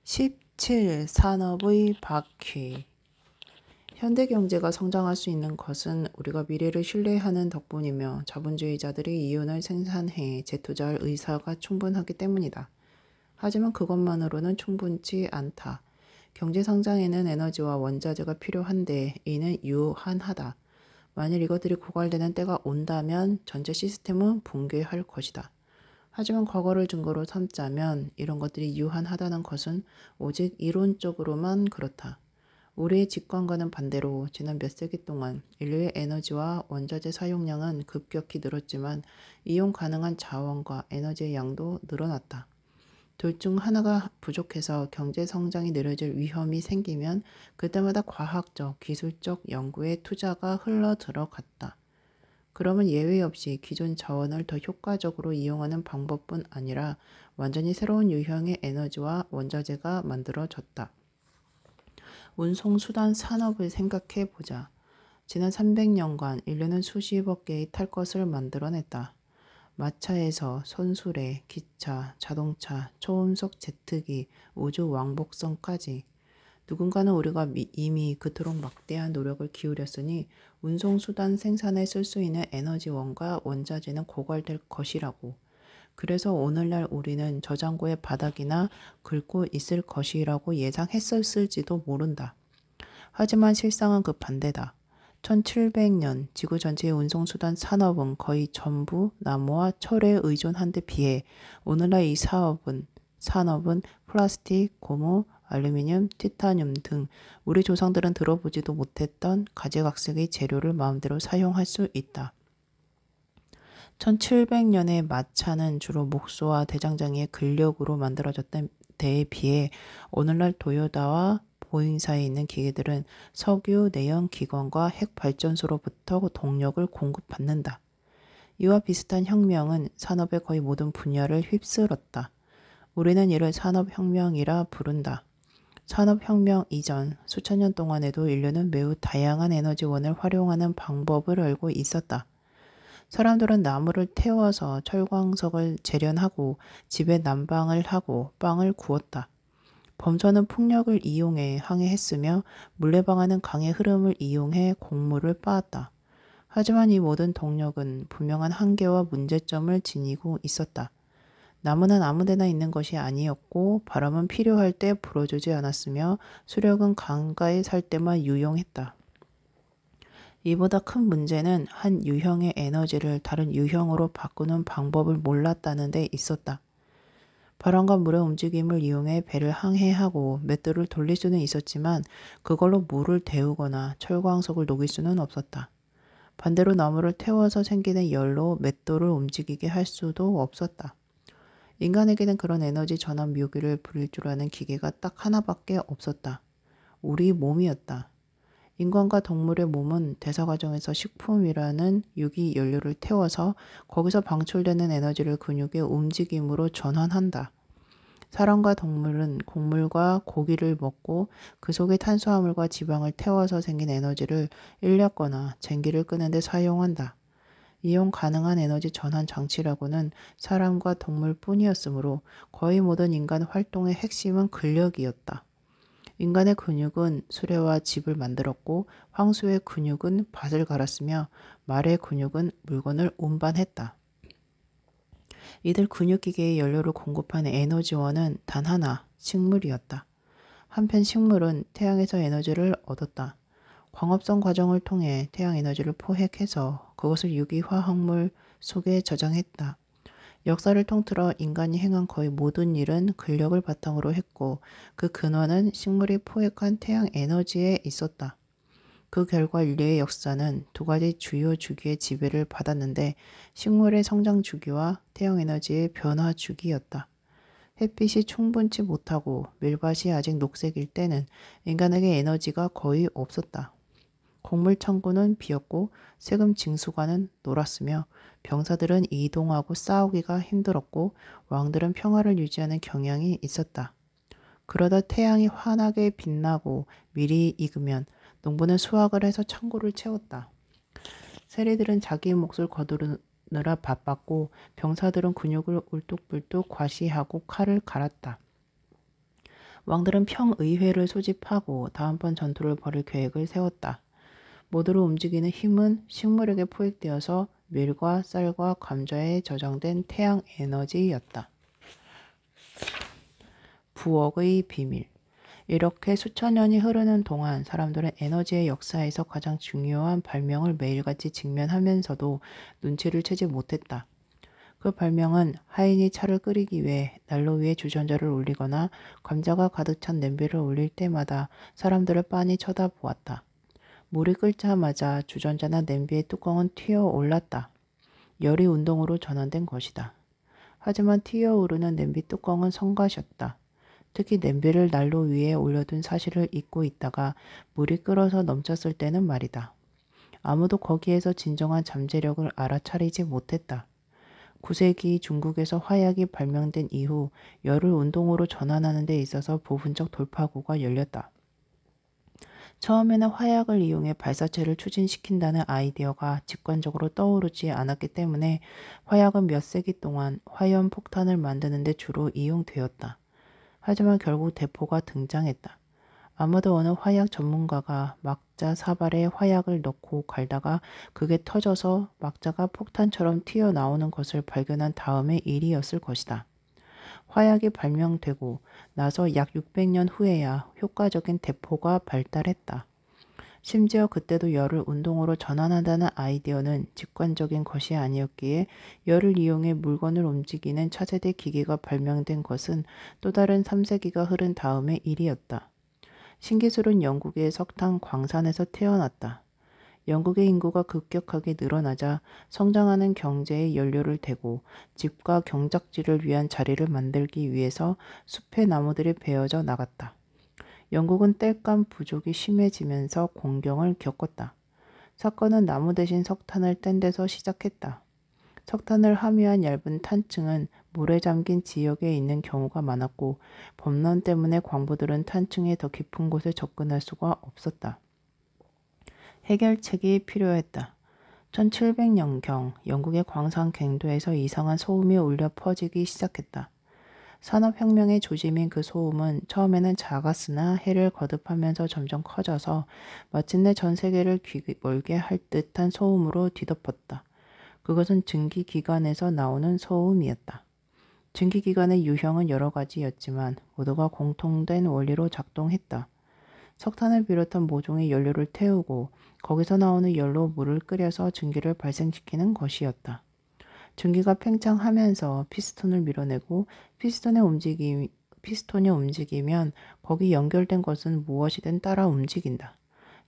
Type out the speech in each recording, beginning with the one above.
17. 산업의 바퀴. 현대 경제가 성장할 수 있는 것은 우리가 미래를 신뢰하는 덕분이며 자본주의자들이 이윤을 생산해 재투자할 의사가 충분하기 때문이다. 하지만 그것만으로는 충분치 않다. 경제 성장에는 에너지와 원자재가 필요한데 이는 유한하다. 만일 이것들이 고갈되는 때가 온다면 전체 시스템은 붕괴할 것이다. 하지만 과거를 증거로 삼자면 이런 것들이 유한하다는 것은 오직 이론적으로만 그렇다. 우리의 직관과는 반대로 지난 몇 세기 동안 인류의 에너지와 원자재 사용량은 급격히 늘었지만 이용 가능한 자원과 에너지의 양도 늘어났다. 둘 중 하나가 부족해서 경제 성장이 느려질 위험이 생기면 그때마다 과학적, 기술적 연구에 투자가 흘러 들어갔다. 그러면 예외 없이 기존 자원을 더 효과적으로 이용하는 방법뿐 아니라 완전히 새로운 유형의 에너지와 원자재가 만들어졌다. 운송수단 산업을 생각해 보자. 지난 300년간 인류는 수십억 개의 탈 것을 만들어냈다. 마차에서 손수레, 기차, 자동차, 초음속 제트기, 우주 왕복선까지. 누군가는 우리가 이미 그토록 막대한 노력을 기울였으니 운송수단 생산에 쓸 수 있는 에너지원과 원자재는 고갈될 것이라고. 그래서 오늘날 우리는 저장고의 바닥이나 긁고 있을 것이라고 예상했었을지도 모른다. 하지만 실상은 그 반대다. 1700년 지구 전체의 운송수단 산업은 거의 전부 나무와 철에 의존한 데 비해 오늘날 이 산업은 플라스틱, 고무, 알루미늄, 티타늄 등 우리 조상들은 들어보지도 못했던 가지각색의 재료를 마음대로 사용할 수 있다. 1700년의 마차는 주로 목소와 대장장이의 근력으로 만들어졌던 데에 비해 오늘날 도요타와 보잉사에 있는 기계들은 석유, 내연 기관과 핵 발전소로부터 동력을 공급받는다. 이와 비슷한 혁명은 산업의 거의 모든 분야를 휩쓸었다. 우리는 이를 산업혁명이라 부른다. 산업혁명 이전 수천 년 동안에도 인류는 매우 다양한 에너지원을 활용하는 방법을 알고 있었다. 사람들은 나무를 태워서 철광석을 재련하고 집에 난방을 하고 빵을 구웠다. 범선은 풍력을 이용해 항해했으며 물레방아는 강의 흐름을 이용해 곡물을 빻았다. 하지만 이 모든 동력은 분명한 한계와 문제점을 지니고 있었다. 나무는 아무데나 있는 것이 아니었고 바람은 필요할 때 불어주지 않았으며 수력은 강가에 살 때만 유용했다. 이보다 큰 문제는 한 유형의 에너지를 다른 유형으로 바꾸는 방법을 몰랐다는 데 있었다. 바람과 물의 움직임을 이용해 배를 항해하고 맷돌을 돌릴 수는 있었지만 그걸로 물을 데우거나 철광석을 녹일 수는 없었다. 반대로 나무를 태워서 생기는 열로 맷돌을 움직이게 할 수도 없었다. 인간에게는 그런 에너지 전환 묘기를 부릴 줄 아는 기계가 딱 하나밖에 없었다. 우리 몸이었다. 인간과 동물의 몸은 대사 과정에서 식품이라는 유기 연료를 태워서 거기서 방출되는 에너지를 근육의 움직임으로 전환한다. 사람과 동물은 곡물과 고기를 먹고 그 속에 탄수화물과 지방을 태워서 생긴 에너지를 일렸거나 쟁기를 끄는 데 사용한다. 이용 가능한 에너지 전환 장치라고는 사람과 동물뿐이었으므로 거의 모든 인간 활동의 핵심은 근력이었다. 인간의 근육은 수레와 집을 만들었고 황소의 근육은 밭을 갈았으며 말의 근육은 물건을 운반했다. 이들 근육기계의 연료를 공급하는 에너지원은 단 하나, 식물이었다. 한편 식물은 태양에서 에너지를 얻었다. 광합성 과정을 통해 태양 에너지를 포획해서 그것을 유기화학물 속에 저장했다. 역사를 통틀어 인간이 행한 거의 모든 일은 근력을 바탕으로 했고 그 근원은 식물이 포획한 태양 에너지에 있었다. 그 결과 인류의 역사는 두 가지 주요 주기의 지배를 받았는데 식물의 성장 주기와 태양 에너지의 변화 주기였다. 햇빛이 충분치 못하고 밀밭이 아직 녹색일 때는 인간에게 에너지가 거의 없었다. 곡물 창고는 비었고 세금 징수관은 놀았으며 병사들은 이동하고 싸우기가 힘들었고 왕들은 평화를 유지하는 경향이 있었다. 그러다 태양이 환하게 빛나고 밀이 익으면 농부는 수확을 해서 창고를 채웠다. 세리들은 자기의 몫을 거두느라 바빴고 병사들은 근육을 울뚝불뚝 과시하고 칼을 갈았다. 왕들은 평의회를 소집하고 다음번 전투를 벌일 계획을 세웠다. 모두를 움직이는 힘은 식물에게 포획되어서 밀과 쌀과 감자에 저장된 태양 에너지였다. 부엌의 비밀. 이렇게 수천 년이 흐르는 동안 사람들은 에너지의 역사에서 가장 중요한 발명을 매일같이 직면하면서도 눈치를 채지 못했다. 그 발명은 하인이 차를 끓이기 위해 난로 위에 주전자를 올리거나 감자가 가득 찬 냄비를 올릴 때마다 사람들을 빤히 쳐다보았다. 물이 끓자마자 주전자나 냄비의 뚜껑은 튀어 올랐다. 열이 운동으로 전환된 것이다. 하지만 튀어오르는 냄비 뚜껑은 성가셨다. 특히 냄비를 난로 위에 올려둔 사실을 잊고 있다가 물이 끓어서 넘쳤을 때는 말이다. 아무도 거기에서 진정한 잠재력을 알아차리지 못했다. 9세기 중국에서 화약이 발명된 이후 열을 운동으로 전환하는 데 있어서 부분적 돌파구가 열렸다. 처음에는 화약을 이용해 발사체를 추진시킨다는 아이디어가 직관적으로 떠오르지 않았기 때문에 화약은 몇 세기 동안 화염 폭탄을 만드는 데 주로 이용되었다. 하지만 결국 대포가 등장했다. 아마도 어느 화약 전문가가 막자 사발에 화약을 넣고 갈다가 그게 터져서 막자가 폭탄처럼 튀어나오는 것을 발견한 다음의 일이었을 것이다. 화약이 발명되고 나서 약 600년 후에야 효과적인 대포가 발달했다. 심지어 그때도 열을 운동으로 전환한다는 아이디어는 직관적인 것이 아니었기에 열을 이용해 물건을 움직이는 차세대 기계가 발명된 것은 또 다른 3세기가 흐른 다음의 일이었다. 신기술은 영국의 석탄 광산에서 태어났다. 영국의 인구가 급격하게 늘어나자 성장하는 경제에 연료를 대고 집과 경작지를 위한 자리를 만들기 위해서 숲의 나무들이 베어져 나갔다. 영국은 땔감 부족이 심해지면서 공경을 겪었다. 사건은 나무 대신 석탄을 뗀 데서 시작했다. 석탄을 함유한 얇은 탄층은 물에 잠긴 지역에 있는 경우가 많았고 범람 때문에 광부들은 탄층의 더 깊은 곳에 접근할 수가 없었다. 해결책이 필요했다. 1700년경 영국의 광산 갱도에서 이상한 소음이 울려 퍼지기 시작했다. 산업혁명의 조짐인 그 소음은 처음에는 작았으나 해를 거듭하면서 점점 커져서 마침내 전 세계를 귀멀게 할 듯한 소음으로 뒤덮었다. 그것은 증기기관에서 나오는 소음이었다. 증기기관의 유형은 여러 가지였지만 모두가 공통된 원리로 작동했다. 석탄을 비롯한 모종의 연료를 태우고 거기서 나오는 열로 물을 끓여서 증기를 발생시키는 것이었다. 증기가 팽창하면서 피스톤을 밀어내고 피스톤이 움직이면 거기 연결된 것은 무엇이든 따라 움직인다.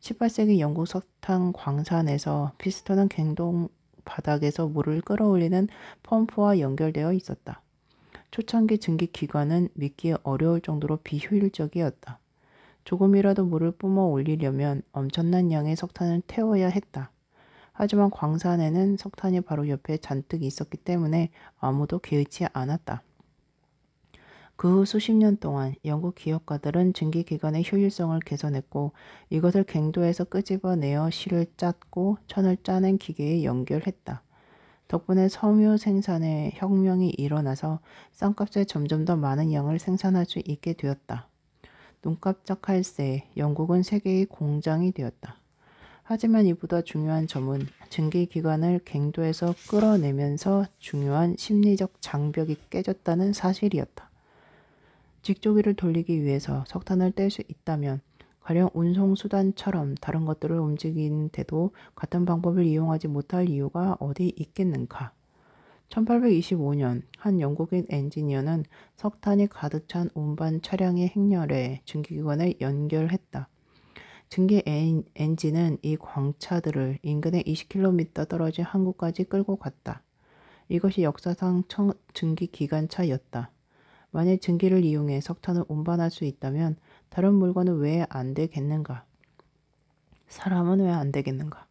18세기 영국 석탄 광산에서 피스톤은 갱동 바닥에서 물을 끌어올리는 펌프와 연결되어 있었다. 초창기 증기기관은 믿기 어려울 정도로 비효율적이었다. 조금이라도 물을 뿜어 올리려면 엄청난 양의 석탄을 태워야 했다. 하지만 광산에는 석탄이 바로 옆에 잔뜩 있었기 때문에 아무도 개의치 않았다. 그 후 수십 년 동안 영국 기업가들은 증기기관의 효율성을 개선했고 이것을 갱도에서 끄집어내어 실을 짰고 천을 짜낸 기계에 연결했다. 덕분에 섬유 생산에 혁명이 일어나서 싼값에 점점 더 많은 양을 생산할 수 있게 되었다. 눈깜짝할 새 영국은 세계의 공장이 되었다. 하지만 이보다 중요한 점은 증기기관을 갱도에서 끌어내면서 중요한 심리적 장벽이 깨졌다는 사실이었다. 직조기를 돌리기 위해서 석탄을 뗄 수 있다면 가령 운송수단처럼 다른 것들을 움직이는데도 같은 방법을 이용하지 못할 이유가 어디 있겠는가. 1825년 한 영국인 엔지니어는 석탄이 가득 찬 운반 차량의 행렬에 증기기관을 연결했다. 증기 엔진은 이 광차들을 인근의 20km 떨어진 항구까지 끌고 갔다. 이것이 역사상 증기기관차였다. 만일 증기를 이용해 석탄을 운반할 수 있다면 다른 물건은 왜 안 되겠는가? 사람은 왜 안 되겠는가?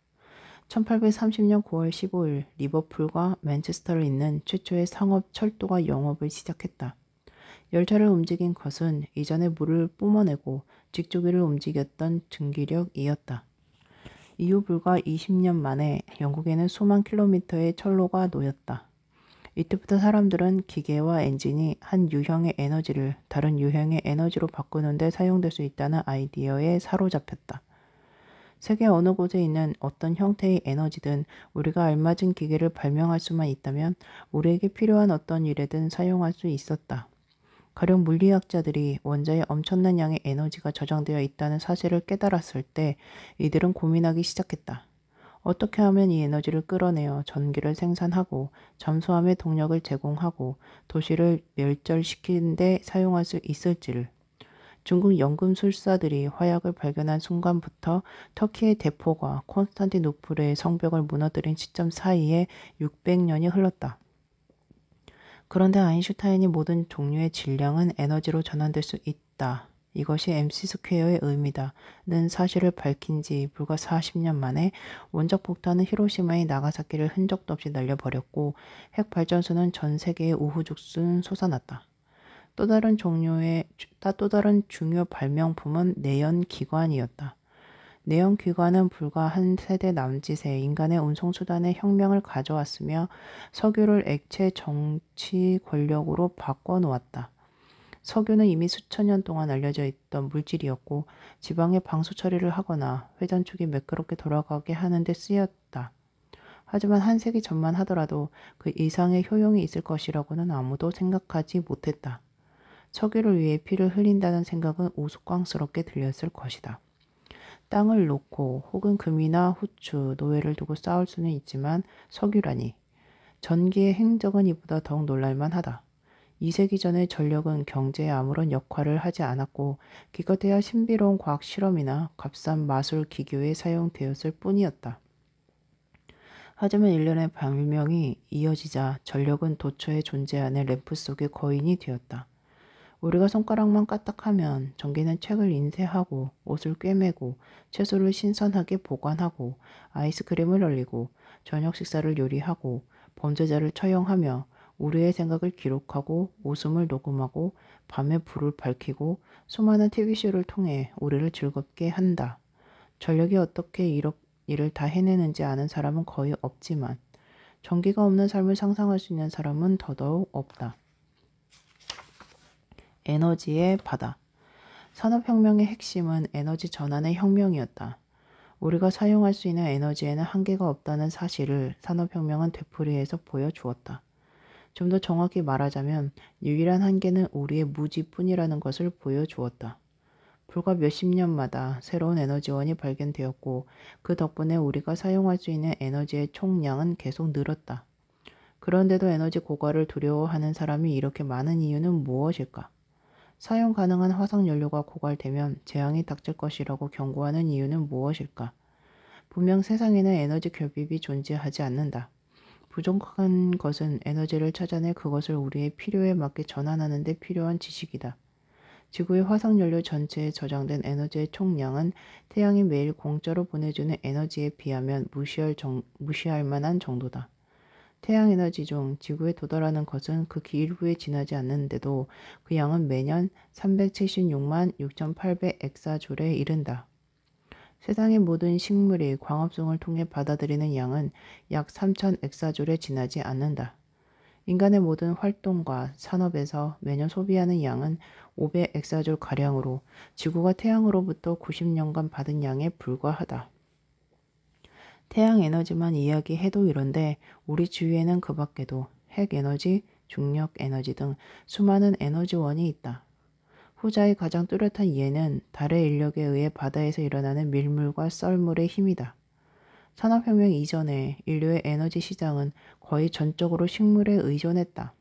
1830년 9월 15일 리버풀과 맨체스터를 잇는 최초의 상업 철도가 영업을 시작했다. 열차를 움직인 것은 이전에 물을 뿜어내고 직조기를 움직였던 증기력이었다. 이후 불과 20년 만에 영국에는 수만 킬로미터의 철로가 놓였다. 이때부터 사람들은 기계와 엔진이 한 유형의 에너지를 다른 유형의 에너지로 바꾸는 데 사용될 수 있다는 아이디어에 사로잡혔다. 세계 어느 곳에 있는 어떤 형태의 에너지든 우리가 알맞은 기계를 발명할 수만 있다면 우리에게 필요한 어떤 일에든 사용할 수 있었다. 가령 물리학자들이 원자에 엄청난 양의 에너지가 저장되어 있다는 사실을 깨달았을 때 이들은 고민하기 시작했다. 어떻게 하면 이 에너지를 끌어내어 전기를 생산하고 잠수함에 동력을 제공하고 도시를 멸절시키는 데 사용할 수 있을지를. 중국 연금술사들이 화약을 발견한 순간부터 터키의 대포가 콘스탄티노플의 성벽을 무너뜨린 시점 사이에 600년이 흘렀다. 그런데 아인슈타인이 모든 종류의 질량은 에너지로 전환될 수 있다. 이것이 MC 스퀘어의 의미다는 사실을 밝힌 지 불과 40년 만에 원적 폭탄은 히로시마의 나가사키를 흔적도 없이 날려버렸고 핵발전소는 전 세계의 우후죽순 솟아났다. 또 다른 중요 발명품은 내연기관이었다. 내연기관은 불과 한 세대 남짓의 인간의 운송수단의 혁명을 가져왔으며 석유를 액체 정치 권력으로 바꿔놓았다. 석유는 이미 수천 년 동안 알려져 있던 물질이었고 지방에 방수 처리를 하거나 회전축이 매끄럽게 돌아가게 하는 데 쓰였다. 하지만 한 세기 전만 하더라도 그 이상의 효용이 있을 것이라고는 아무도 생각하지 못했다. 석유를 위해 피를 흘린다는 생각은 우스꽝스럽게 들렸을 것이다. 땅을 놓고 혹은 금이나 후추, 노예를 두고 싸울 수는 있지만 석유라니. 전기의 행적은 이보다 더욱 놀랄만하다. 2세기 전에 전력은 경제에 아무런 역할을 하지 않았고 기껏해야 신비로운 과학 실험이나 값싼 마술 기교에 사용되었을 뿐이었다. 하지만 일련의 발명이 이어지자 전력은 도처에 존재하는 램프 속의 거인이 되었다. 우리가 손가락만 까딱하면 전기는 책을 인쇄하고 옷을 꿰매고 채소를 신선하게 보관하고 아이스크림을 얼리고 저녁 식사를 요리하고 범죄자를 처형하며 우리의 생각을 기록하고 웃음을 녹음하고 밤에 불을 밝히고 수많은 TV쇼를 통해 우리를 즐겁게 한다. 전력이 어떻게 일을 다 해내는지 아는 사람은 거의 없지만 전기가 없는 삶을 상상할 수 있는 사람은 더더욱 없다. 에너지의 바다. 산업혁명의 핵심은 에너지 전환의 혁명이었다. 우리가 사용할 수 있는 에너지에는 한계가 없다는 사실을 산업혁명은 되풀이해서 보여주었다. 좀 더 정확히 말하자면 유일한 한계는 우리의 무지뿐이라는 것을 보여주었다. 불과 몇십 년마다 새로운 에너지원이 발견되었고 그 덕분에 우리가 사용할 수 있는 에너지의 총량은 계속 늘었다. 그런데도 에너지 고갈을 두려워하는 사람이 이렇게 많은 이유는 무엇일까? 사용 가능한 화석연료가 고갈되면 재앙이 닥칠 것이라고 경고하는 이유는 무엇일까? 분명 세상에는 에너지 결핍이 존재하지 않는다. 부족한 것은 에너지를 찾아내 그것을 우리의 필요에 맞게 전환하는 데 필요한 지식이다. 지구의 화석연료 전체에 저장된 에너지의 총량은 태양이 매일 공짜로 보내주는 에너지에 비하면 무시할 만한 정도다. 태양 에너지 중 지구에 도달하는 것은 그 일부에 지나지 않는데도 그 양은 매년 376만 6,800 엑사줄에 이른다. 세상의 모든 식물이 광합성을 통해 받아들이는 양은 약 3,000 엑사줄에 지나지 않는다. 인간의 모든 활동과 산업에서 매년 소비하는 양은 500 엑사줄 가량으로 지구가 태양으로부터 90년간 받은 양에 불과하다. 태양 에너지만 이야기해도 이런데 우리 주위에는 그 밖에도 핵 에너지, 중력 에너지 등 수많은 에너지원이 있다. 후자의 가장 뚜렷한 이해는 달의 인력에 의해 바다에서 일어나는 밀물과 썰물의 힘이다. 산업혁명 이전에 인류의 에너지 시장은 거의 전적으로 식물에 의존했다.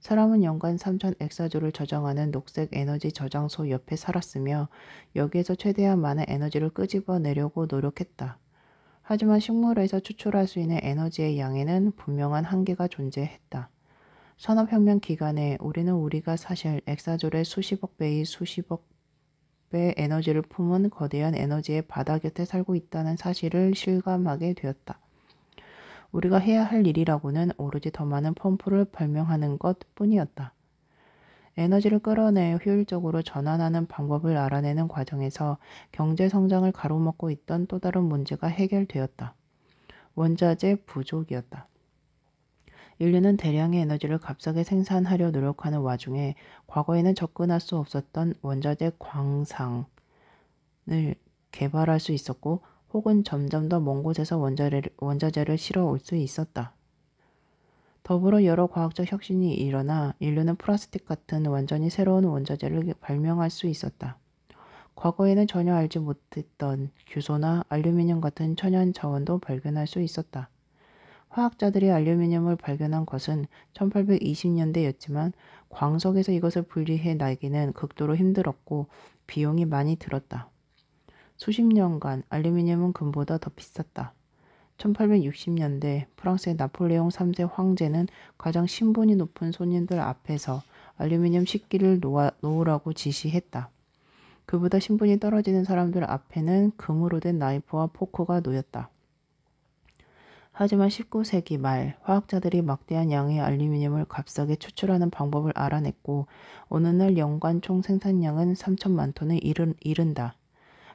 사람은 연간 3,000 엑사줄을 저장하는 녹색 에너지 저장소 옆에 살았으며 여기에서 최대한 많은 에너지를 끄집어내려고 노력했다. 하지만 식물에서 추출할 수 있는 에너지의 양에는 분명한 한계가 존재했다. 산업혁명 기간에 우리는 우리가 사실 엑사줄의 수십억 배의 수십억 배 에너지를 품은 거대한 에너지의 바다 곁에 살고 있다는 사실을 실감하게 되었다. 우리가 해야 할 일이라고는 오로지 더 많은 펌프를 발명하는 것 뿐이었다. 에너지를 끌어내 효율적으로 전환하는 방법을 알아내는 과정에서 경제 성장을 가로막고 있던 또 다른 문제가 해결되었다. 원자재 부족이었다. 인류는 대량의 에너지를 값싸게 생산하려 노력하는 와중에 과거에는 접근할 수 없었던 원자재 광산을 개발할 수 있었고 혹은 점점 더 먼 곳에서 원자재를 실어 올 수 있었다. 더불어 여러 과학적 혁신이 일어나 인류는 플라스틱 같은 완전히 새로운 원자재를 발명할 수 있었다. 과거에는 전혀 알지 못했던 규소나 알루미늄 같은 천연 자원도 발견할 수 있었다. 화학자들이 알루미늄을 발견한 것은 1820년대였지만 광석에서 이것을 분리해 내기는 극도로 힘들었고 비용이 많이 들었다. 수십 년간 알루미늄은 금보다 더 비쌌다. 1860년대 프랑스의 나폴레옹 3세 황제는 가장 신분이 높은 손님들 앞에서 알루미늄 식기를 놓으라고 지시했다. 그보다 신분이 떨어지는 사람들 앞에는 금으로 된 나이프와 포크가 놓였다. 하지만 19세기 말 화학자들이 막대한 양의 알루미늄을 값싸게 추출하는 방법을 알아냈고 어느 날 연간 총 생산량은 3천만 톤에 이른다.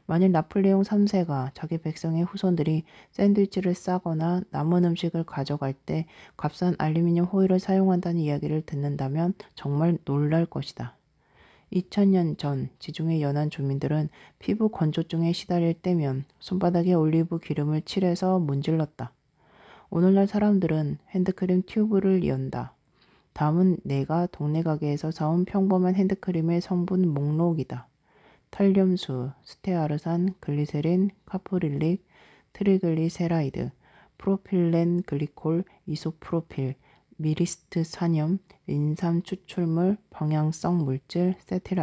만일 나폴레옹 3세가 자기 백성의 후손들이 샌드위치를 싸거나 남은 음식을 가져갈 때 값싼 알루미늄 호일을 사용한다는 이야기를 듣는다면 정말 놀랄 것이다. 2000년 전 지중해 연안 주민들은 피부 건조증에 시달릴 때면 손바닥에 올리브 기름을 칠해서 문질렀다. 오늘날 사람들은 핸드크림 튜브를 연다. 다음은 내가 동네 가게에서 사온 평범한 핸드크림의 성분 목록이다. 탄염수, 스테아르산, 글리세린, 카프릴릭, 트리글리세라이드, 프로필렌 글리콜, 이소프로필, 미리스트 산염, 인삼 추출물, 방향성 물질, 세틸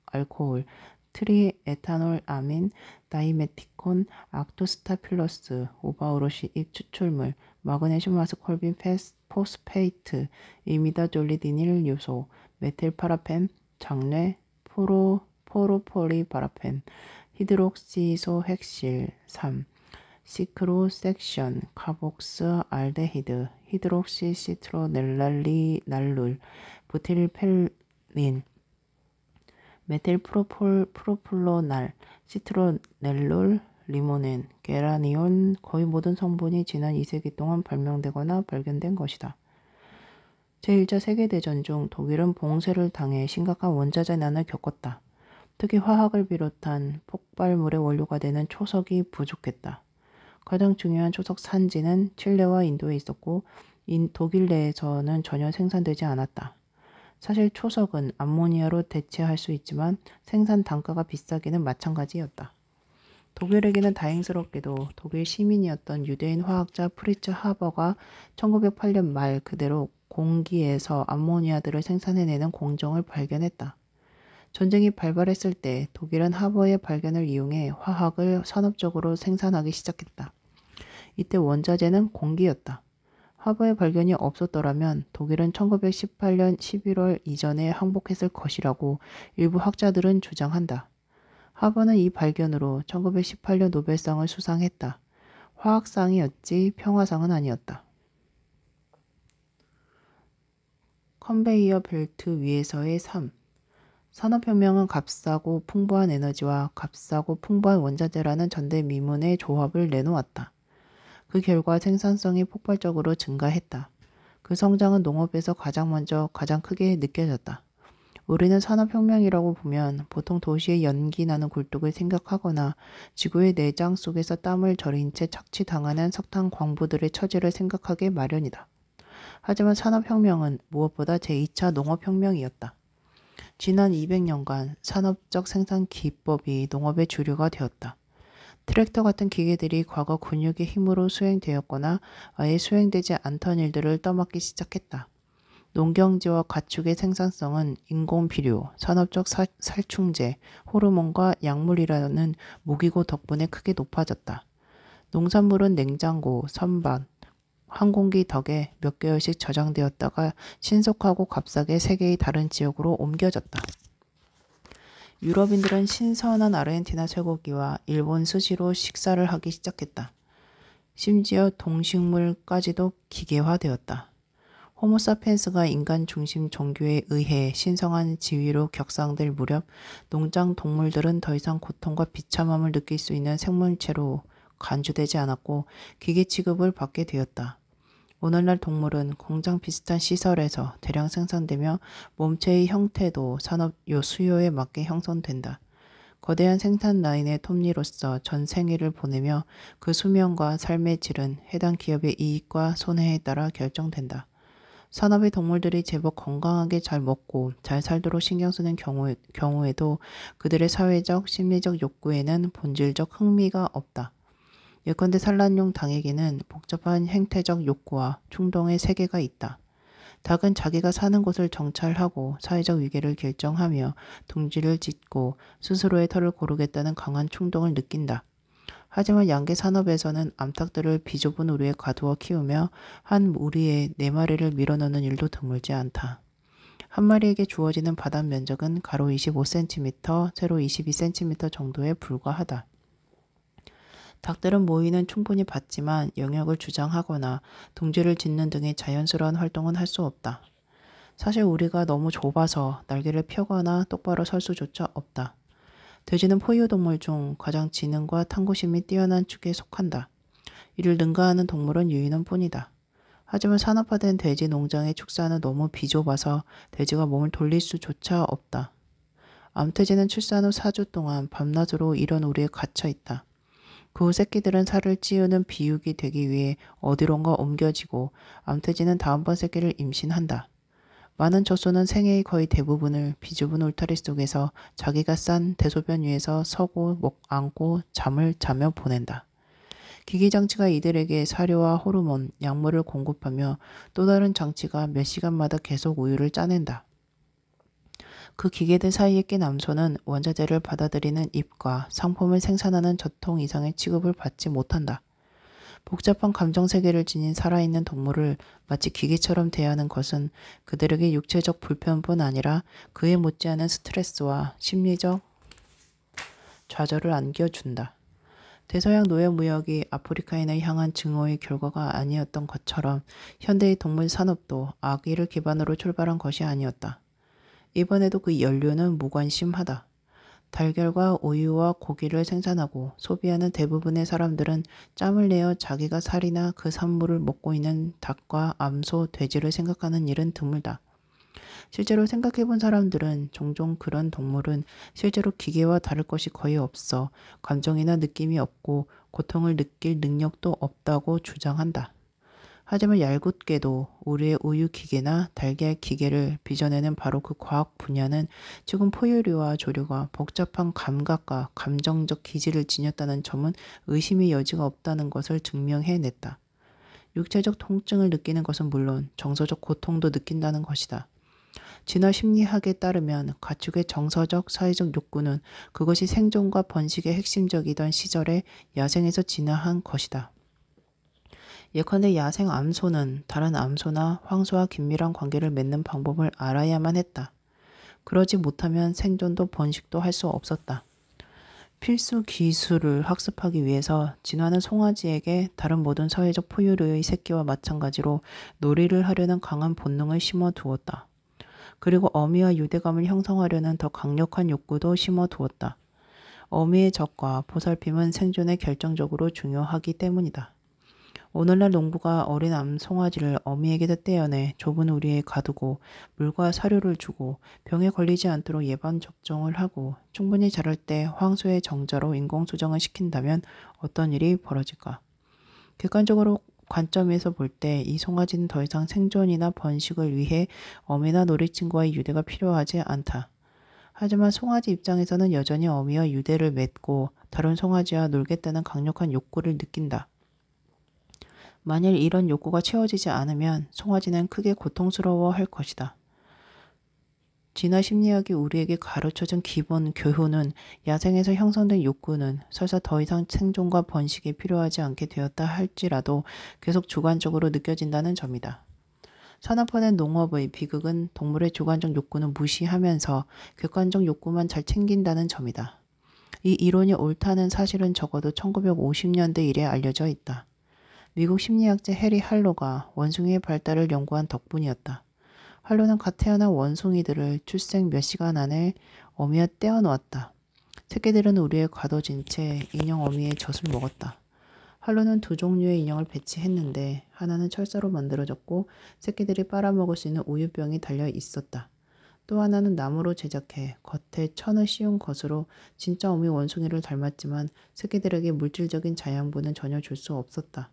알코올, 트리에타놀 아민, 다이메티콘, 악토스타필러스, 오바오로시 잎 추출물, 마그네슘 아스콜빈 포스페이트, 이미다졸리디닐 요소, 메틸파라펜, 장뇌, 포로폴리파라펜, 히드록시소 핵실 3, 시크로섹션, 카복스 알데히드, 히드록시 시트로넬랄리날룰, 부틸펠린, 메틸프로폴로날, 시트로넬룰, 리모넨, 게라니온 거의 모든 성분이 지난 2세기 동안 발명되거나 발견된 것이다. 제1차 세계대전 중 독일은 봉쇄를 당해 심각한 원자재난을 겪었다. 특히 화학을 비롯한 폭발물의 원료가 되는 초석이 부족했다. 가장 중요한 초석 산지는 칠레와 인도에 있었고 독일 내에서는 전혀 생산되지 않았다. 사실 초석은 암모니아로 대체할 수 있지만 생산 단가가 비싸기는 마찬가지였다. 독일에게는 다행스럽게도 독일 시민이었던 유대인 화학자 프리츠 하버가 1908년 말 그대로 공기에서 암모니아들을 생산해내는 공정을 발견했다. 전쟁이 발발했을 때 독일은 하버의 발견을 이용해 화학을 산업적으로 생산하기 시작했다. 이때 원자재는 공기였다. 하버의 발견이 없었더라면 독일은 1918년 11월 이전에 항복했을 것이라고 일부 학자들은 주장한다. 하버는 이 발견으로 1918년 노벨상을 수상했다. 화학상이었지 평화상은 아니었다. 컨베이어 벨트 위에서의 삶. 산업혁명은 값싸고 풍부한 에너지와 값싸고 풍부한 원자재라는 전대미문의 조합을 내놓았다. 그 결과 생산성이 폭발적으로 증가했다. 그 성장은 농업에서 가장 크게 느껴졌다. 우리는 산업혁명이라고 보면 보통 도시의 연기 나는 굴뚝을 생각하거나 지구의 내장 속에서 땀을 절인 채 착취당하는 석탄 광부들의 처지를 생각하기 마련이다. 하지만 산업혁명은 무엇보다 제2차 농업혁명이었다. 지난 200년간 산업적 생산 기법이 농업의 주류가 되었다. 트랙터 같은 기계들이 과거 근육의 힘으로 수행되었거나 아예 수행되지 않던 일들을 떠맡기 시작했다. 농경지와 가축의 생산성은 인공비료, 산업적 살충제, 호르몬과 약물이라는 무기고 덕분에 크게 높아졌다. 농산물은 냉장고, 선반, 항공기 덕에 몇 개월씩 저장되었다가 신속하고 값싸게 세계의 다른 지역으로 옮겨졌다. 유럽인들은 신선한 아르헨티나 쇠고기와 일본 스시로 식사를 하기 시작했다. 심지어 동식물까지도 기계화되었다. 호모사피엔스가 인간 중심 종교에 의해 신성한 지위로 격상될 무렵 농장 동물들은 더 이상 고통과 비참함을 느낄 수 있는 생물체로 간주되지 않았고 기계 취급을 받게 되었다. 오늘날 동물은 공장 비슷한 시설에서 대량 생산되며 몸체의 형태도 산업 수요에 맞게 형성된다. 거대한 생산 라인의 톱니로서 전 생애를 보내며 그 수명과 삶의 질은 해당 기업의 이익과 손해에 따라 결정된다. 산업의 동물들이 제법 건강하게 잘 먹고 잘 살도록 신경 쓰는 경우에도 그들의 사회적, 심리적 욕구에는 본질적 흥미가 없다. 예컨대 산란용 닭에게는 복잡한 행태적 욕구와 충동의 세계가 있다. 닭은 자기가 사는 곳을 정찰하고 사회적 위계를 결정하며 둥지를 짓고 스스로의 털을 고르겠다는 강한 충동을 느낀다. 하지만 양계 산업에서는 암탉들을 비좁은 우리에 가두어 키우며 한 우리에 4마리를 밀어넣는 일도 드물지 않다. 한 마리에게 주어지는 바닥 면적은 가로 25cm, 세로 22cm 정도에 불과하다. 닭들은 모이는 충분히 받지만 영역을 주장하거나 둥지를 짓는 등의 자연스러운 활동은 할 수 없다. 사실 우리가 너무 좁아서 날개를 펴거나 똑바로 설 수조차 없다. 돼지는 포유동물 중 가장 지능과 탐구심이 뛰어난 축에 속한다. 이를 능가하는 동물은 유인원 뿐이다. 하지만 산업화된 돼지 농장의 축사는 너무 비좁아서 돼지가 몸을 돌릴 수조차 없다. 암돼지는 출산 후 4주 동안 밤낮으로 이런 우리에 갇혀 있다. 그 후 새끼들은 살을 찌우는 비육이 되기 위해 어디론가 옮겨지고 암돼지는 다음번 새끼를 임신한다. 많은 젖소는 생애의 거의 대부분을 비좁은 울타리 속에서 자기가 싼 대소변 위에서 서고 앉고 잠을 자며 보낸다. 기계장치가 이들에게 사료와 호르몬, 약물을 공급하며 또 다른 장치가 몇 시간마다 계속 우유를 짜낸다. 그 기계들 사이에 낀 암소는 원자재를 받아들이는 입과 상품을 생산하는 젖통 이상의 취급을 받지 못한다. 복잡한 감정세계를 지닌 살아있는 동물을 마치 기계처럼 대하는 것은 그들에게 육체적 불편뿐 아니라 그에 못지않은 스트레스와 심리적 좌절을 안겨준다. 대서양 노예무역이 아프리카인을 향한 증오의 결과가 아니었던 것처럼 현대의 동물 산업도 악의를 기반으로 출발한 것이 아니었다. 이번에도 그 연료는 무관심하다. 달걀과 우유와 고기를 생산하고 소비하는 대부분의 사람들은 짬을 내어 자기가 살이나 그 산물을 먹고 있는 닭과 암소, 돼지를 생각하는 일은 드물다. 실제로 생각해본 사람들은 종종 그런 동물은 실제로 기계와 다를 것이 거의 없어 감정이나 느낌이 없고 고통을 느낄 능력도 없다고 주장한다. 하지만 얄궂게도 우리의 우유 기계나 달걀 기계를 빚어내는 바로 그 과학 분야는 지금 포유류와 조류가 복잡한 감각과 감정적 기질을 지녔다는 점은 의심의 여지가 없다는 것을 증명해냈다. 육체적 통증을 느끼는 것은 물론 정서적 고통도 느낀다는 것이다. 진화 심리학에 따르면 가축의 정서적, 사회적 욕구는 그것이 생존과 번식의 핵심적이던 시절에 야생에서 진화한 것이다. 예컨대 야생 암소는 다른 암소나 황소와 긴밀한 관계를 맺는 방법을 알아야만 했다. 그러지 못하면 생존도 번식도 할 수 없었다. 필수 기술을 학습하기 위해서 진화는 송아지에게 다른 모든 사회적 포유류의 새끼와 마찬가지로 놀이를 하려는 강한 본능을 심어두었다. 그리고 어미와 유대감을 형성하려는 더 강력한 욕구도 심어두었다. 어미의 젖과 보살핌은 생존에 결정적으로 중요하기 때문이다. 오늘날 농부가 어린 암송아지를 어미에게서 떼어내 좁은 우리에 가두고 물과 사료를 주고 병에 걸리지 않도록 예방 접종을 하고 충분히 자랄 때 황소의 정자로 인공수정을 시킨다면 어떤 일이 벌어질까? 객관적으로 관점에서 볼 때 이 송아지는 더 이상 생존이나 번식을 위해 어미나 놀이친구와의 유대가 필요하지 않다. 하지만 송아지 입장에서는 여전히 어미와 유대를 맺고 다른 송아지와 놀겠다는 강력한 욕구를 느낀다. 만일 이런 욕구가 채워지지 않으면 송아지는 크게 고통스러워할 것이다. 진화 심리학이 우리에게 가르쳐준 기본 교훈은 야생에서 형성된 욕구는 설사 더 이상 생존과 번식에 필요하지 않게 되었다 할지라도 계속 주관적으로 느껴진다는 점이다. 산업화된 농업의 비극은 동물의 주관적 욕구는 무시하면서 객관적 욕구만 잘 챙긴다는 점이다. 이 이론이 옳다는 사실은 적어도 1950년대 이래 알려져 있다. 미국 심리학자 해리 할로가 원숭이의 발달을 연구한 덕분이었다. 할로는 갓 태어난 원숭이들을 출생 몇 시간 안에 어미와 떼어놓았다. 새끼들은 우리에 가둬진 채 인형 어미의 젖을 먹었다. 할로는 두 종류의 인형을 배치했는데 하나는 철사로 만들어졌고 새끼들이 빨아먹을 수 있는 우유병이 달려 있었다. 또 하나는 나무로 제작해 겉에 천을 씌운 것으로 진짜 어미 원숭이를 닮았지만 새끼들에게 물질적인 자양분은 전혀 줄 수 없었다.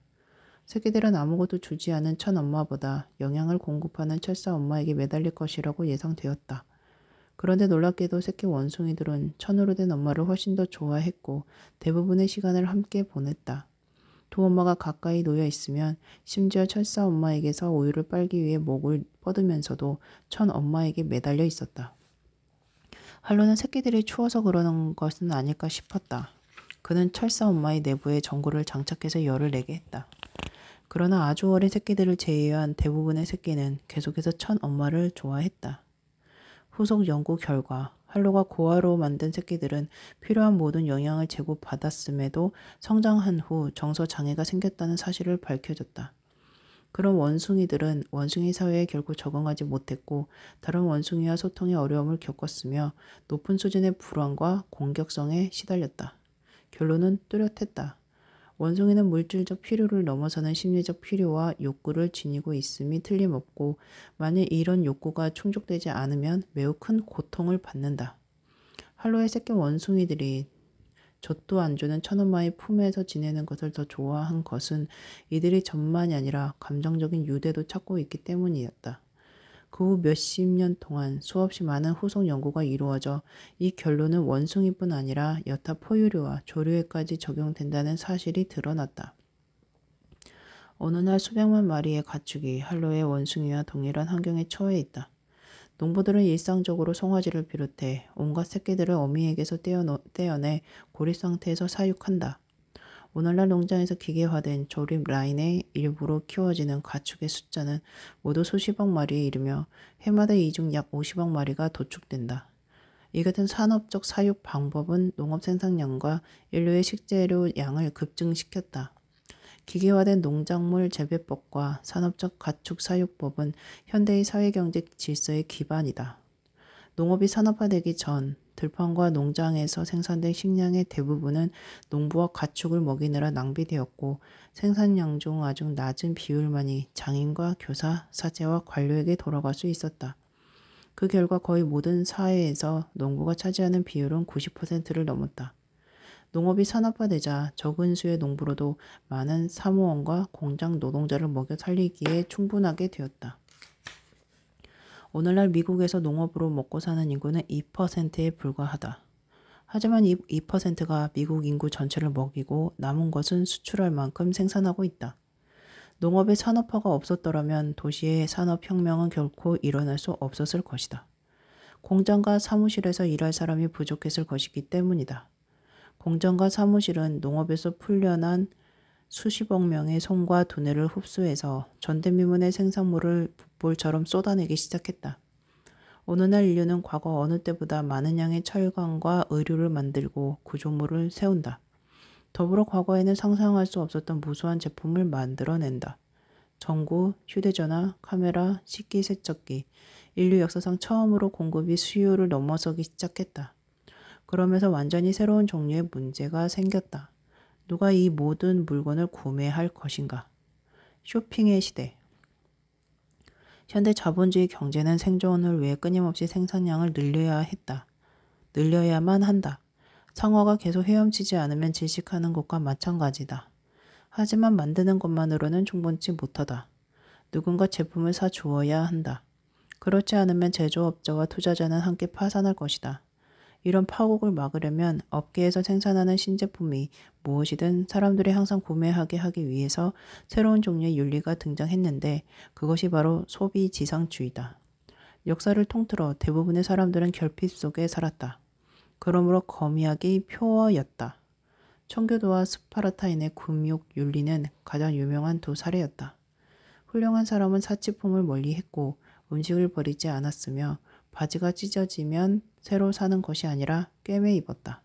새끼들은 아무것도 주지 않은 천 엄마보다 영양을 공급하는 철사 엄마에게 매달릴 것이라고 예상되었다. 그런데 놀랍게도 새끼 원숭이들은 천으로 된 엄마를 훨씬 더 좋아했고 대부분의 시간을 함께 보냈다. 두 엄마가 가까이 놓여 있으면 심지어 철사 엄마에게서 우유를 빨기 위해 목을 뻗으면서도 천 엄마에게 매달려 있었다. 할로는 새끼들이 추워서 그러는 것은 아닐까 싶었다. 그는 철사 엄마의 내부에 전구를 장착해서 열을 내게 했다. 그러나 아주 어린 새끼들을 제외한 대부분의 새끼는 계속해서 천 엄마를 좋아했다. 후속 연구 결과 할로가 고아로 만든 새끼들은 필요한 모든 영양을 제공받았음에도 성장한 후 정서 장애가 생겼다는 사실을 밝혀졌다. 그런 원숭이들은 원숭이 사회에 결국 적응하지 못했고 다른 원숭이와 소통에 어려움을 겪었으며 높은 수준의 불안과 공격성에 시달렸다. 결론은 뚜렷했다. 원숭이는 물질적 필요를 넘어서는 심리적 필요와 욕구를 지니고 있음이 틀림없고 만일 이런 욕구가 충족되지 않으면 매우 큰 고통을 받는다. 할로의 새끼 원숭이들이 젖도 안 주는 천엄마의 품에서 지내는 것을 더 좋아한 것은 이들이 젖만이 아니라 감정적인 유대도 찾고 있기 때문이었다. 그 후 몇십 년 동안 수없이 많은 후속 연구가 이루어져 이 결론은 원숭이뿐 아니라 여타 포유류와 조류에까지 적용된다는 사실이 드러났다. 어느 날 수백만 마리의 가축이 할로의 원숭이와 동일한 환경에 처해 있다. 농부들은 일상적으로 송아지를 비롯해 온갖 새끼들을 어미에게서 떼어내 고립 상태에서 사육한다. 오늘날 농장에서 기계화된 조립 라인의 일부로 키워지는 가축의 숫자는 모두 수십억 마리에 이르며 해마다 이 중 약 50억 마리가 도축된다. 이 같은 산업적 사육 방법은 농업 생산량과 인류의 식재료 양을 급증시켰다. 기계화된 농작물 재배법과 산업적 가축 사육법은 현대의 사회경제 질서의 기반이다. 농업이 산업화되기 전 들판과 농장에서 생산된 식량의 대부분은 농부와 가축을 먹이느라 낭비되었고 생산량 중 아주 낮은 비율만이 장인과 교사, 사제와 관료에게 돌아갈 수 있었다. 그 결과 거의 모든 사회에서 농부가 차지하는 비율은 90%를 넘었다. 농업이 산업화되자 적은 수의 농부로도 많은 사무원과 공장 노동자를 먹여 살리기에 충분하게 되었다. 오늘날 미국에서 농업으로 먹고 사는 인구는 2%에 불과하다. 하지만 이 2%가 미국 인구 전체를 먹이고 남은 것은 수출할 만큼 생산하고 있다. 농업의 산업화가 없었더라면 도시의 산업혁명은 결코 일어날 수 없었을 것이다. 공장과 사무실에서 일할 사람이 부족했을 것이기 때문이다. 공장과 사무실은 농업에서 풀려난 수십억 명의 손과 두뇌를 흡수해서 전대미문의 생산물을 붓볼처럼 쏟아내기 시작했다. 오늘날 인류는 과거 어느 때보다 많은 양의 철강과 의류를 만들고 구조물을 세운다. 더불어 과거에는 상상할 수 없었던 무수한 제품을 만들어낸다. 전구, 휴대전화, 카메라, 식기세척기, 인류 역사상 처음으로 공급이 수요를 넘어서기 시작했다. 그러면서 완전히 새로운 종류의 문제가 생겼다. 누가 이 모든 물건을 구매할 것인가? 쇼핑의 시대. 현대 자본주의 경제는 생존을 위해 끊임없이 생산량을 늘려야만 한다. 상어가 계속 헤엄치지 않으면 질식하는 것과 마찬가지다. 하지만 만드는 것만으로는 충분치 못하다. 누군가 제품을 사 주어야 한다. 그렇지 않으면 제조업자와 투자자는 함께 파산할 것이다. 이런 파국을 막으려면 업계에서 생산하는 신제품이 무엇이든 사람들이 항상 구매하게 하기 위해서 새로운 종류의 윤리가 등장했는데 그것이 바로 소비지상주의다. 역사를 통틀어 대부분의 사람들은 결핍 속에 살았다. 그러므로 거미약이 표어였다. 청교도와 스파르타인의 금욕 윤리는 가장 유명한 두 사례였다. 훌륭한 사람은 사치품을 멀리했고 음식을 버리지 않았으며 바지가 찢어지면 새로 사는 것이 아니라 꿰매 입었다.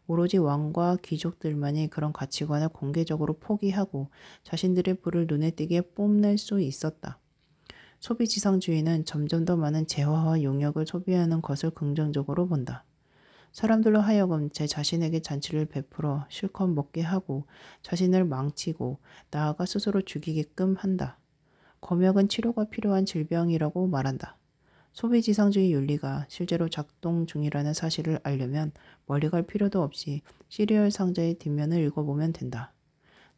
오로지 왕과 귀족들만이 그런 가치관을 공개적으로 포기하고 자신들의 부를 눈에 띄게 뽐낼 수 있었다. 소비지상주의는 점점 더 많은 재화와 용역을 소비하는 것을 긍정적으로 본다. 사람들로 하여금 제 자신에게 잔치를 베풀어 실컷 먹게 하고 자신을 망치고 나아가 스스로 죽이게끔 한다. 검역은 치료가 필요한 질병이라고 말한다. 소비지상주의 윤리가 실제로 작동 중이라는 사실을 알려면 멀리 갈 필요도 없이 시리얼 상자의 뒷면을 읽어보면 된다.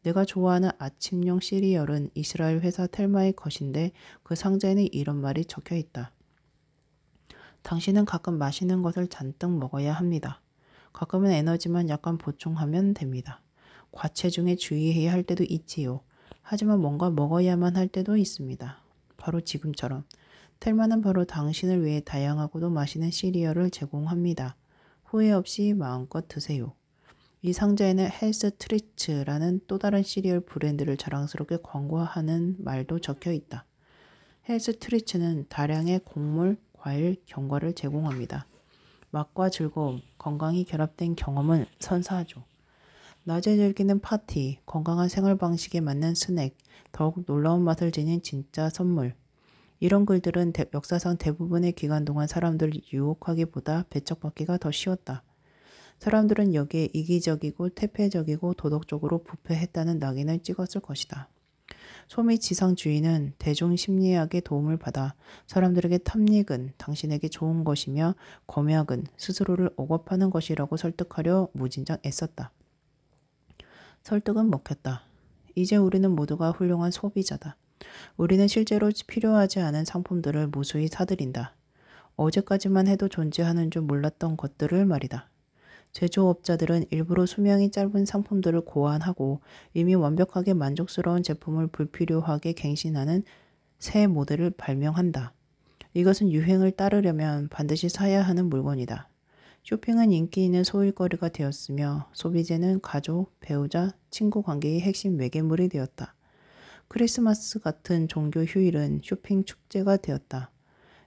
내가 좋아하는 아침용 시리얼은 이스라엘 회사 텔마의 것인데 그 상자에는 이런 말이 적혀 있다. 당신은 가끔 맛있는 것을 잔뜩 먹어야 합니다. 가끔은 에너지만 약간 보충하면 됩니다. 과체중에 주의해야 할 때도 있지요. 하지만 뭔가 먹어야만 할 때도 있습니다. 바로 지금처럼. 텔마는 바로 당신을 위해 다양하고도 맛있는 시리얼을 제공합니다. 후회 없이 마음껏 드세요. 이 상자에는 헬스 트리츠라는 또 다른 시리얼 브랜드를 자랑스럽게 광고하는 말도 적혀 있다. 헬스 트리츠는 다량의 곡물, 과일, 견과를 제공합니다. 맛과 즐거움, 건강이 결합된 경험을 선사하죠. 낮에 즐기는 파티, 건강한 생활 방식에 맞는 스낵, 더욱 놀라운 맛을 지닌 진짜 선물. 이런 글들은 역사상 대부분의 기간 동안 사람들을 유혹하기보다 배척받기가 더 쉬웠다. 사람들은 여기에 이기적이고 퇴폐적이고 도덕적으로 부패했다는 낙인을 찍었을 것이다. 소미지상주의는 대중심리학의 도움을 받아 사람들에게 탐닉은 당신에게 좋은 것이며 검약은 스스로를 억압하는 것이라고 설득하려 무진장 애썼다. 설득은 먹혔다. 이제 우리는 모두가 훌륭한 소비자다. 우리는 실제로 필요하지 않은 상품들을 무수히 사들인다. 어제까지만 해도 존재하는 줄 몰랐던 것들을 말이다. 제조업자들은 일부러 수명이 짧은 상품들을 고안하고 이미 완벽하게 만족스러운 제품을 불필요하게 갱신하는 새 모델을 발명한다. 이것은 유행을 따르려면 반드시 사야 하는 물건이다. 쇼핑은 인기 있는 소일거리가 되었으며 소비재는 가족, 배우자, 친구 관계의 핵심 매개물이 되었다. 크리스마스 같은 종교 휴일은 쇼핑 축제가 되었다.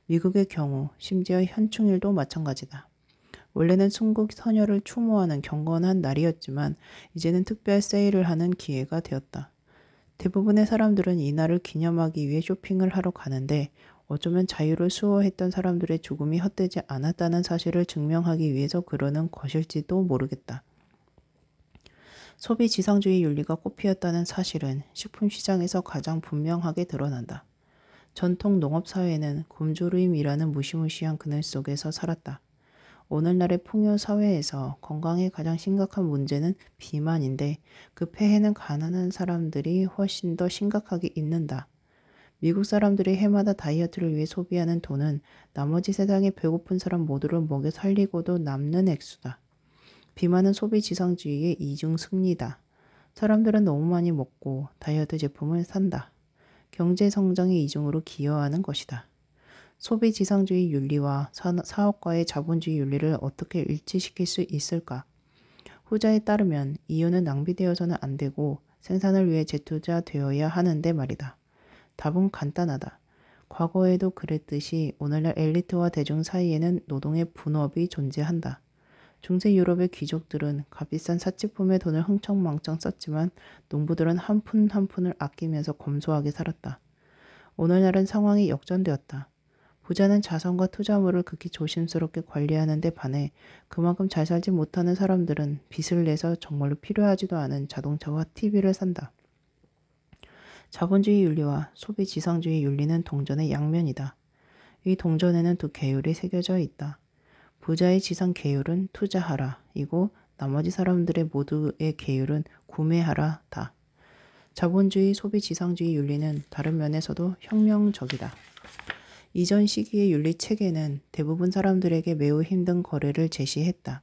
미국의 경우 심지어 현충일도 마찬가지다. 원래는 순국 선열을 추모하는 경건한 날이었지만 이제는 특별 세일을 하는 기회가 되었다. 대부분의 사람들은 이 날을 기념하기 위해 쇼핑을 하러 가는데 어쩌면 자유를 수호했던 사람들의 죽음이 헛되지 않았다는 사실을 증명하기 위해서 그러는 것일지도 모르겠다. 소비지상주의 윤리가 꽃피었다는 사실은 식품시장에서 가장 분명하게 드러난다. 전통 농업사회는 굶주림이라는 무시무시한 그늘 속에서 살았다. 오늘날의 풍요사회에서 건강에 가장 심각한 문제는 비만인데 그 폐해는 가난한 사람들이 훨씬 더 심각하게 입는다. 미국 사람들이 해마다 다이어트를 위해 소비하는 돈은 나머지 세상의 배고픈 사람 모두를 먹여 살리고도 남는 액수다. 비만은 소비지상주의의 이중 승리다. 사람들은 너무 많이 먹고 다이어트 제품을 산다. 경제성장의 이중으로 기여하는 것이다. 소비지상주의 윤리와 사업가의 자본주의 윤리를 어떻게 일치시킬 수 있을까? 후자에 따르면 이윤은 낭비되어서는 안 되고 생산을 위해 재투자되어야 하는데 말이다. 답은 간단하다. 과거에도 그랬듯이 오늘날 엘리트와 대중 사이에는 노동의 분업이 존재한다. 중세 유럽의 귀족들은 값비싼 사치품에 돈을 흥청망청 썼지만 농부들은 한 푼 한 푼을 아끼면서 검소하게 살았다. 오늘날은 상황이 역전되었다. 부자는 자산과 투자물을 극히 조심스럽게 관리하는 데 반해 그만큼 잘 살지 못하는 사람들은 빚을 내서 정말로 필요하지도 않은 자동차와 TV를 산다. 자본주의 윤리와 소비지상주의 윤리는 동전의 양면이다. 이 동전에는 두 계율이 새겨져 있다. 부자의 지상 계율은 투자하라 이고 나머지 사람들의 모두의 계율은 구매하라 다. 자본주의 소비지상주의 윤리는 다른 면에서도 혁명적이다. 이전 시기의 윤리 체계는 대부분 사람들에게 매우 힘든 거래를 제시했다.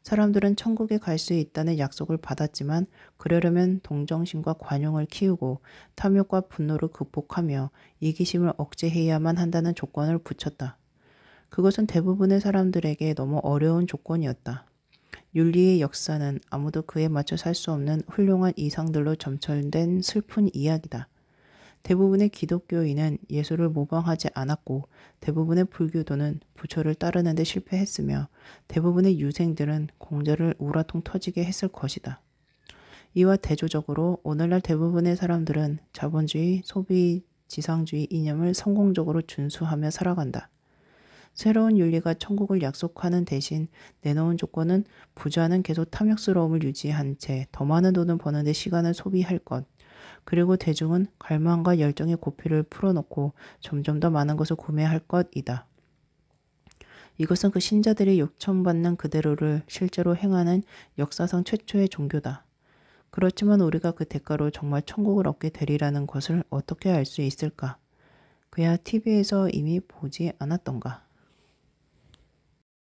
사람들은 천국에 갈 수 있다는 약속을 받았지만 그러려면 동정심과 관용을 키우고 탐욕과 분노를 극복하며 이기심을 억제해야만 한다는 조건을 붙였다. 그것은 대부분의 사람들에게 너무 어려운 조건이었다. 윤리의 역사는 아무도 그에 맞춰 살 수 없는 훌륭한 이상들로 점철된 슬픈 이야기다. 대부분의 기독교인은 예수를 모방하지 않았고 대부분의 불교도는 부처를 따르는 데 실패했으며 대부분의 유생들은 공자를 우라통 터지게 했을 것이다. 이와 대조적으로 오늘날 대부분의 사람들은 자본주의, 소비, 지상주의 이념을 성공적으로 준수하며 살아간다. 새로운 윤리가 천국을 약속하는 대신 내놓은 조건은 부자는 계속 탐욕스러움을 유지한 채 더 많은 돈을 버는데 시간을 소비할 것, 그리고 대중은 갈망과 열정의 고삐를 풀어놓고 점점 더 많은 것을 구매할 것이다. 이것은 그 신자들이 요청받는 그대로를 실제로 행하는 역사상 최초의 종교다. 그렇지만 우리가 그 대가로 정말 천국을 얻게 되리라는 것을 어떻게 알 수 있을까? 그야 TV에서 이미 보지 않았던가?